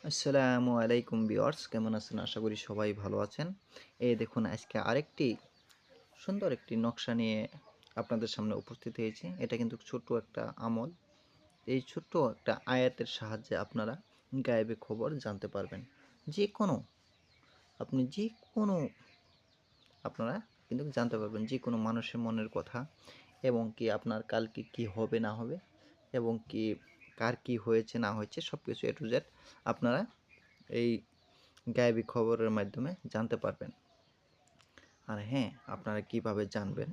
আসসালামু আলাইকুম ভিউয়ার্স, কেমন আছেন? আশা করি সবাই ভালো আছেন। এই দেখুন, আজকে আরেকটি সুন্দর একটি নকশা নিয়ে আপনাদের সামনে উপস্থিত হয়েছি। এটা কিন্তু ছোট্ট একটা আমল। এই ছোট্ট একটা আয়াতের সাহায্যে আপনারা গায়েবী খবর জানতে পারবেন। যেকোনো আপনি যেকোনো আপনারা কিন্তু জানতে পারবেন যেকোনো মানুষের মনের কথা, এবং কি আপনার কালকে কি হবে না হবে, এবং কি কার কি হয়েছে না হয়েছে সবকিছু A to Z আপনারা এই গায়েবী খবরের মাধ্যমে জানতে পারবেন। আর হ্যাঁ, আপনারা কিভাবে জানবেন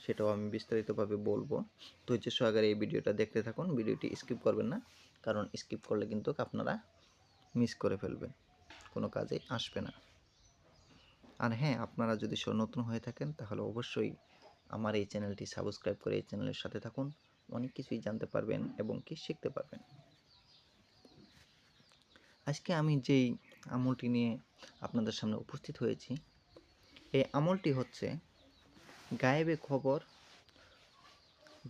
সেটাও আমি বিস্তারিতভাবে বলবো। ধৈর্য সহকারে এই ভিডিওটা দেখতে থাকুন, ভিডিওটি স্কিপ করবেন না, কারণ স্কিপ করলে কিন্তু আপনারা মিস করে ফেলবেন, কোনো কাজে আসবে না। আর হ্যাঁ, আপনারা যদি নতুন হয়ে থাকেন তাহলে অবশ্যই আমার এই চ্যানেলটি সাবস্ক্রাইব করে এই চ্যানেলের সাথে থাকুন। অনেক কিছুই জানতে পারবেন এবং কি শিখতে পারবেন। আজকে আমি যেই আমলটি নিয়ে আপনাদের সামনে উপস্থিত হয়েছি, এই আমলটি হচ্ছে গায়েবী খবর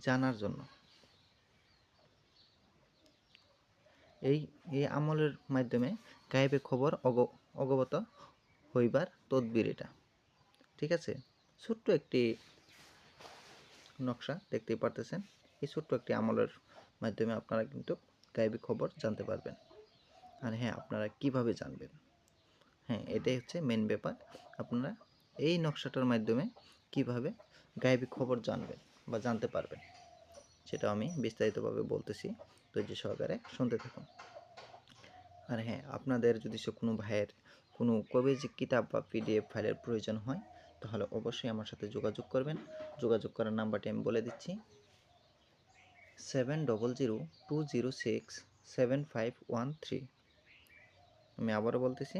জানার জন্য। এই এই আমলের মাধ্যমে গায়েবী খবর অবগত হইবার তদবির এটা। ঠিক আছে, ছোট্ট একটি নকশা দেখতেই পারতেছেন। এই ছোট্ট একটি আমলের মাধ্যমে আপনারা কিন্তু গায়েবী খবর জানতে পারবেন। আর হ্যাঁ, আপনারা কিভাবে জানবেন, হ্যাঁ এটাই হচ্ছে মেন ব্যাপার। আপনারা এই নকশাটার মাধ্যমে কিভাবে গায়েবী খবর জানবেন বা জানতে পারবেন সেটা আমি বিস্তারিতভাবে বলতেছি, ধৈর্য সহকারে শুনতে থাকুন। আর হ্যাঁ, আপনাদের যদি কোনো ভাইয়ের কোনো কবিরাজি কিতাব বা PDF ফাইলের প্রয়োজন হয় তাহলে অবশ্যই আমার সাথে যোগাযোগ করবেন। যোগাযোগ করার নাম্বারটি আমি বলে দিচ্ছি, 7002067513। আমি আবারও বলতেছি,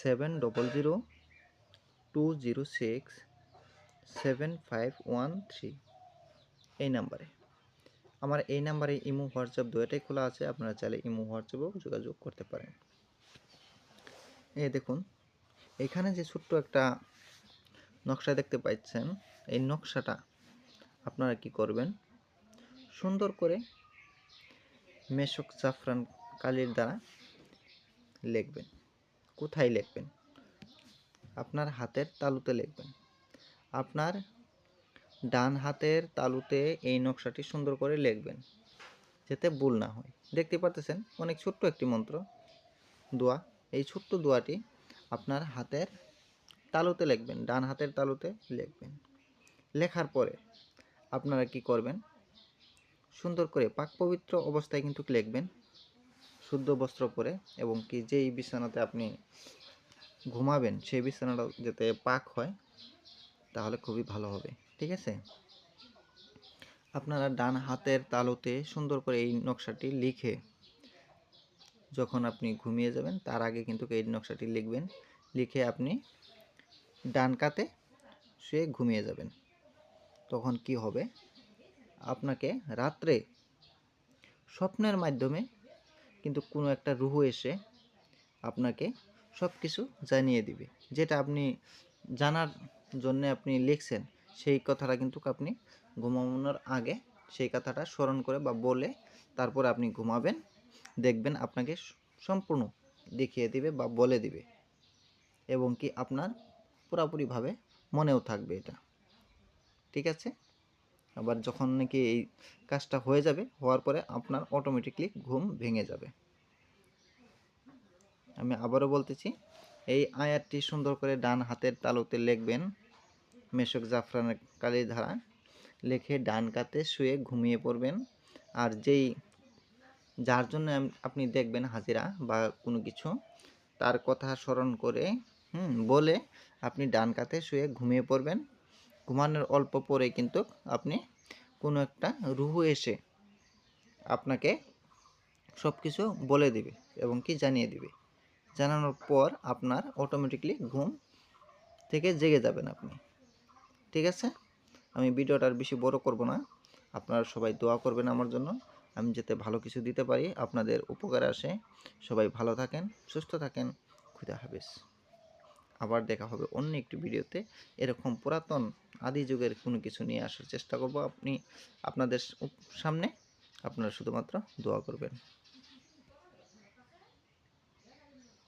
7002067513। এই নাম্বারে, আমার এই নাম্বারে ইমো হোয়াটসঅ্যাপ দুটোই খোলা আছে, আপনারা চাইলে ইমো হোয়াটসঅ্যাপেও যোগাযোগ করতে পারেন। এই দেখুন, এখানে যে ছোট্ট একটা নকশা দেখতে পাচ্ছেন, এই নকশাটা আপনারা কি করবেন, সুন্দর করে মেশক জাফরান কালির দ্বারা লিখবেন। কোথায় লিখবেন? আপনার হাতের তালুতে লিখবেন। আপনার ডান হাতের তালুতে এই নকশাটি সুন্দর করে লিখবেন, যাতে ভুল না হয়। দেখতে পারতেছেন অনেক ছোট্ট একটি মন্ত্র দোয়া। এই ছোট্ট দোয়াটি আপনার হাতের তালুতে লিখবেন, ডান হাতের তালুতে লিখবেন। লেখার পরে আপনারা কি করবেন, সুন্দর করে পাক পবিত্র অবস্থায় কিন্তু লিখবেন, শুদ্ধ বস্ত্র পরে, এবং কি যেই বিছানাতে আপনি ঘুমাবেন সেই বিছানাটা যাতে পাক হয় তাহলে খুবই ভালো হবে। ঠিক আছে, আপনারা ডান হাতের তালুতে সুন্দর করে এই নকশাটি লিখে যখন আপনি ঘুমিয়ে যাবেন তার আগে কিন্তু এই নকশাটি লিখবেন। লিখে আপনি ডান কাতে শুয়ে ঘুমিয়ে যাবেন। তখন কি হবে, আপনাকে রাত্রে স্বপ্নের মাধ্যমে কিন্তু কোনো একটা রূহ এসে আপনাকে সব কিছু জানিয়ে দিবে। যেটা আপনি জানার জন্য আপনি লিখছেন সেই কথাটা কিন্তু আপনি ঘুমানোর আগে সেই কথাটা স্মরণ করে বা বলে তারপর আপনি ঘুমাবেন, দেখবেন আপনাকে সম্পূর্ণ দেখিয়ে দিবে বা বলে দিবে, এবং কি আপনার পুরোপুরিভাবে মনেও থাকবে এটা। ঠিক আছে, আবার যখন নাকি এই কাজটা হয়ে যাবে, হওয়ার পরে আপনার অটোমেটিকলি ঘুম ভেঙে যাবে। আমি আবারও বলতেছি, এই আয়াতটি সুন্দর করে ডান হাতের তালুতে লিখবেন, মেশক জাফরানের কালির ধারা লিখে ডান কাতে শুয়ে ঘুমিয়ে পড়বেন। আর যার জন্য আপনি দেখবেন হাজিরা বা কোনো কিছু, তার কথা স্মরণ করে বলে আপনি ডান কাতে শুয়ে ঘুমিয়ে পড়বেন। ঘুমানোর অল্প পরে কিন্তু আপনি কোনো একটা রূহ এসে আপনাকে সব কিছু বলে দিবে এবং কি জানিয়ে দিবে। জানানোর পর আপনার অটোমেটিকলি ঘুম থেকে জেগে যাবেন আপনি। ঠিক আছে, আমি ভিডিওটা আর বেশি বড় করব না। আপনারা সবাই দোয়া করবেন আমার জন্য, আমি যাতে ভালো কিছু দিতে পারি, আপনাদের উপকারে আসে। সবাই ভালো থাকেন, সুস্থ থাকেন। খুদা হাফেজ। আবার দেখা হবে অন্য একটি ভিডিওতে। এরকম পুরাতন আদি যুগের কোনো কিছু নিয়ে আসার চেষ্টা করব আপনাদের সামনে। আপনারা শুধুমাত্র দোয়া করবেন।